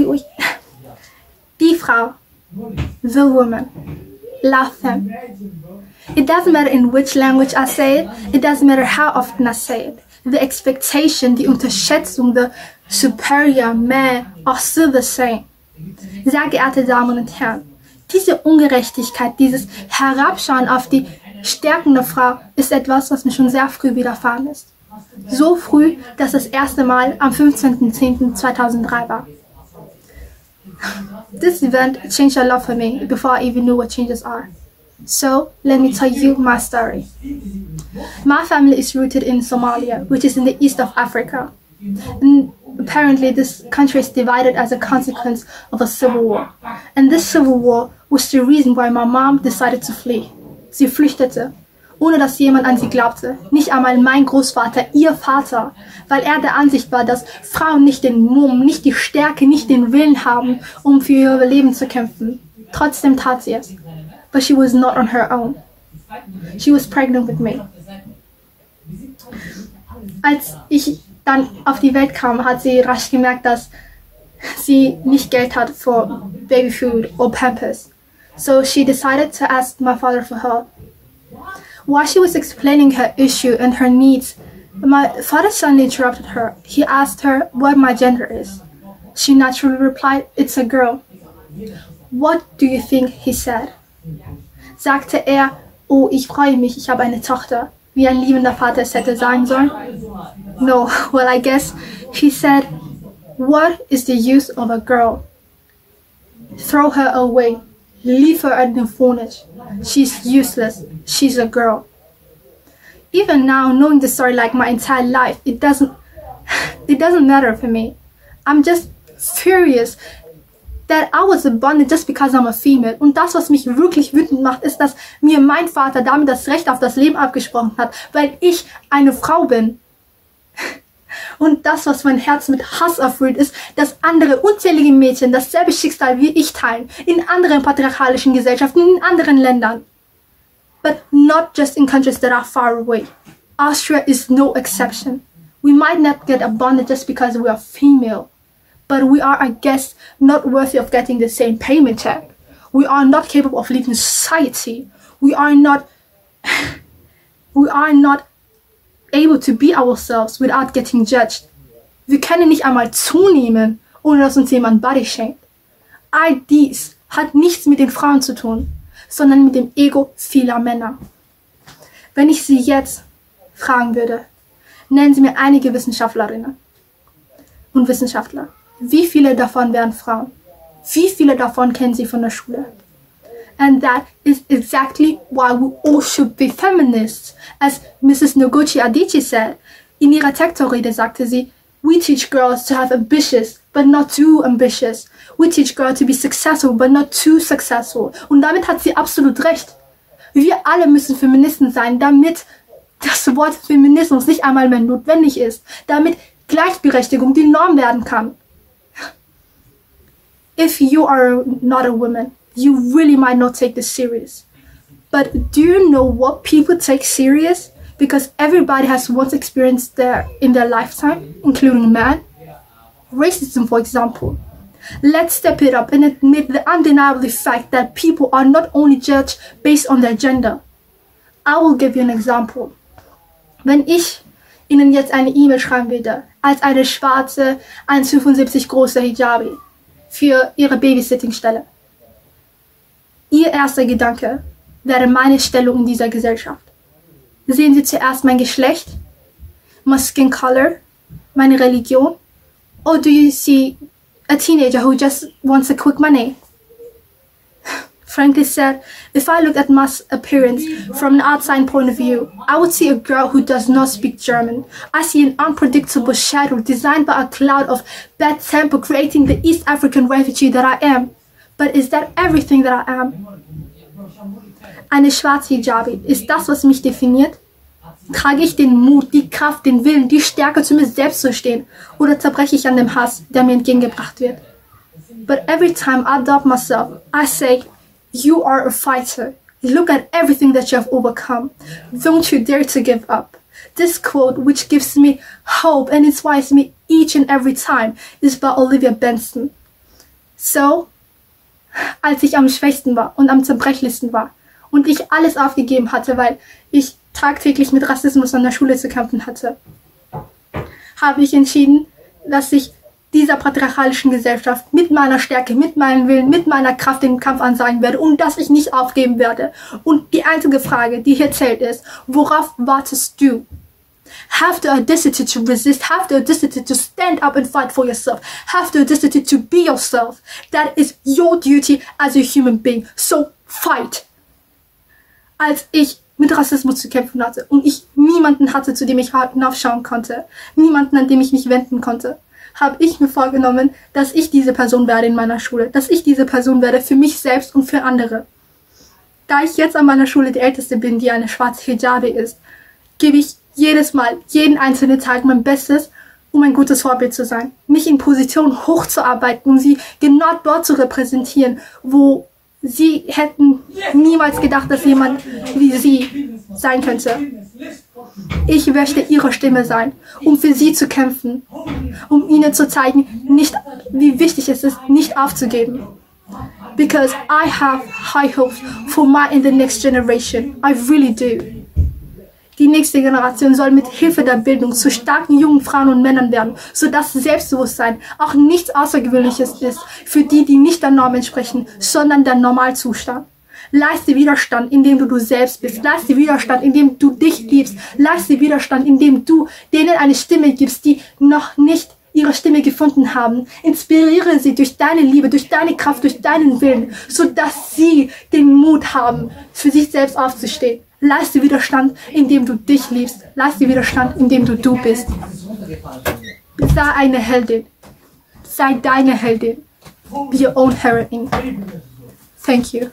ui. Die Frau, the woman, love them. It doesn't matter in which language I say it. It doesn't matter how often I say it. The expectation, die Unterschätzung, the superior man are still the same. Sehr geehrte Damen und Herren, diese Ungerechtigkeit, dieses Herabschauen auf die Stärken der Frau ist etwas, was mir schon sehr früh widerfahren ist. So früh, dass das erste Mal am 15.10.2003 war. This event changed a lot for me before I even knew what changes are. So, let me tell you my story. My family is rooted in Somalia, which is in the east of Africa. And apparently this country is divided as a consequence of a civil war. And this civil war was the reason why my mom decided to flee. Sie flüchtete, ohne dass jemand an sie glaubte. Nicht einmal mein Großvater, ihr Vater, weil er der Ansicht war, dass Frauen nicht den Mumm, nicht die Stärke, nicht den Willen haben, um für ihr Leben zu kämpfen. Trotzdem tat sie es. But she was not on her own. She was pregnant with me. Als ich dann auf die Welt kam, hat sie rasch gemerkt, dass sie nicht Geld hat für baby food or Pampers. So she decided to ask my father for help. While she was explaining her issue and her needs, my father suddenly interrupted her. He asked her what my gender is. She naturally replied, "It's a girl." What do you think he said? Sagte er, "Oh, ich freue mich, ich habe eine Tochter," wie ein liebender Vater es hätte sagen sollen? No, well, I guess he said, "What is the use of a girl? Throw her away. Leave her at the orphanage. She's useless. She's a girl." Even now, knowing the story like my entire life, it doesn't matter for me. I'm just furious that I was abandoned just because I'm a female. Und das, was mich wirklich wütend macht, ist, dass mir mein Vater damit das Recht auf das Leben abgesprochen hat, weil ich eine Frau bin. Und das, was mein Herz mit Hass erfüllt, ist, dass andere unzählige Mädchen dasselbe Schicksal wie ich teilen, in anderen patriarchalischen Gesellschaften, in anderen Ländern. But not just in countries that are far away. Austria is no exception. We might not get abandoned just because we are female. But we are, I guess, not worthy of getting the same payment check. We are not capable of leading society. We are not able to be ourselves without getting judged. Wir können nicht einmal zunehmen, ohne dass uns jemand body shamed. All dies hat nichts mit den Frauen zu tun, sondern mit dem Ego vieler Männer. Wenn ich Sie jetzt fragen würde, nennen Sie mir einige Wissenschaftlerinnen und Wissenschaftler. Wie viele davon wären Frauen? Wie viele davon kennen Sie von der Schule? And that is exactly why we all should be feminists. As Mrs. Noguchi Adichie said, in ihrer Tech-Rede sagte sie, "We teach girls to have ambitious, but not too ambitious. We teach girls to be successful, but not too successful." Und damit hat sie absolut recht. Wir alle müssen Feministen sein, damit das Wort Feminismus nicht einmal mehr notwendig ist, damit Gleichberechtigung die Norm werden kann. If you are not a woman, you really might not take this serious. But do you know what people take serious? Because everybody has once experienced in their lifetime, including men. Racism, for example. Let's step it up and admit the undeniable fact that people are not only judged based on their gender. I will give you an example. Wenn ich Ihnen jetzt eine E-Mail schreiben würde, als eine schwarze, 1,75 große Hijabi für Ihre Babysitting-Stelle. Ihr erster Gedanke wäre meine Stellung in dieser Gesellschaft. Sehen Sie zuerst mein Geschlecht, my skin color, meine Religion, or do you see a teenager who just wants a quick money? Frankly said, if I looked at my appearance from an outside point of view, I would see a girl who does not speak German. I see an unpredictable shadow designed by a cloud of bad temper creating the East African refugee that I am. But is that everything that I am? Eine schwarze Hijabi, ist das, was mich definiert? Trage ich den Mut, die Kraft, den Willen, die Stärke, zu mir selbst zu stehen? Oder zerbreche ich an dem Hass, der mir entgegengebracht wird? But every time I doubt myself, I say, you are a fighter. Look at everything that you have overcome. Don't you dare to give up. This quote, which gives me hope and inspires me each and every time, is by Olivia Benson. So, als ich am schwächsten war und am zerbrechlichsten war und ich alles aufgegeben hatte, weil ich tagtäglich mit Rassismus an der Schule zu kämpfen hatte, habe ich entschieden, dass ich dieser patriarchalischen Gesellschaft mit meiner Stärke, mit meinem Willen, mit meiner Kraft den Kampf ansagen werde und dass ich nicht aufgeben werde. Und die einzige Frage, die hier zählt, ist, worauf wartest du? Have the audacity to resist, have the audacity to stand up and fight for yourself, have the audacity to be yourself. That is your duty as a human being. So fight. Als ich mit Rassismus zu kämpfen hatte und ich niemanden hatte, zu dem ich hinaufschauen konnte, niemanden, an dem ich mich wenden konnte, habe ich mir vorgenommen, dass ich diese Person werde in meiner Schule, dass ich diese Person werde für mich selbst und für andere. Da ich jetzt an meiner Schule die Älteste bin, die eine schwarze Hijabi ist, gebe ich jedes Mal, jeden einzelnen Tag mein Bestes, um ein gutes Vorbild zu sein, mich in Positionen hochzuarbeiten, um sie genau dort zu repräsentieren, wo sie hätten niemals gedacht, dass jemand wie sie sein könnte. Ich möchte ihre Stimme sein, um für sie zu kämpfen, um ihnen zu zeigen, wie wichtig es ist, nicht aufzugeben. Because I have high hopes for my and the next generation. I really do. Die nächste Generation soll mit Hilfe der Bildung zu starken jungen Frauen und Männern werden, sodass Selbstbewusstsein auch nichts Außergewöhnliches ist für die, die nicht der Norm entsprechen, sondern der Normalzustand. Leiste Widerstand, indem du selbst bist. Leiste Widerstand, indem du dich liebst. Leiste Widerstand, indem du denen eine Stimme gibst, die noch nicht ihre Stimme gefunden haben. Inspiriere sie durch deine Liebe, durch deine Kraft, durch deinen Willen, sodass sie den Mut haben, für sich selbst aufzustehen. Leiste Widerstand, indem du dich liebst. Leiste Widerstand, indem du bist. Sei eine Heldin. Sei deine Heldin. Be your own heroine. Thank you.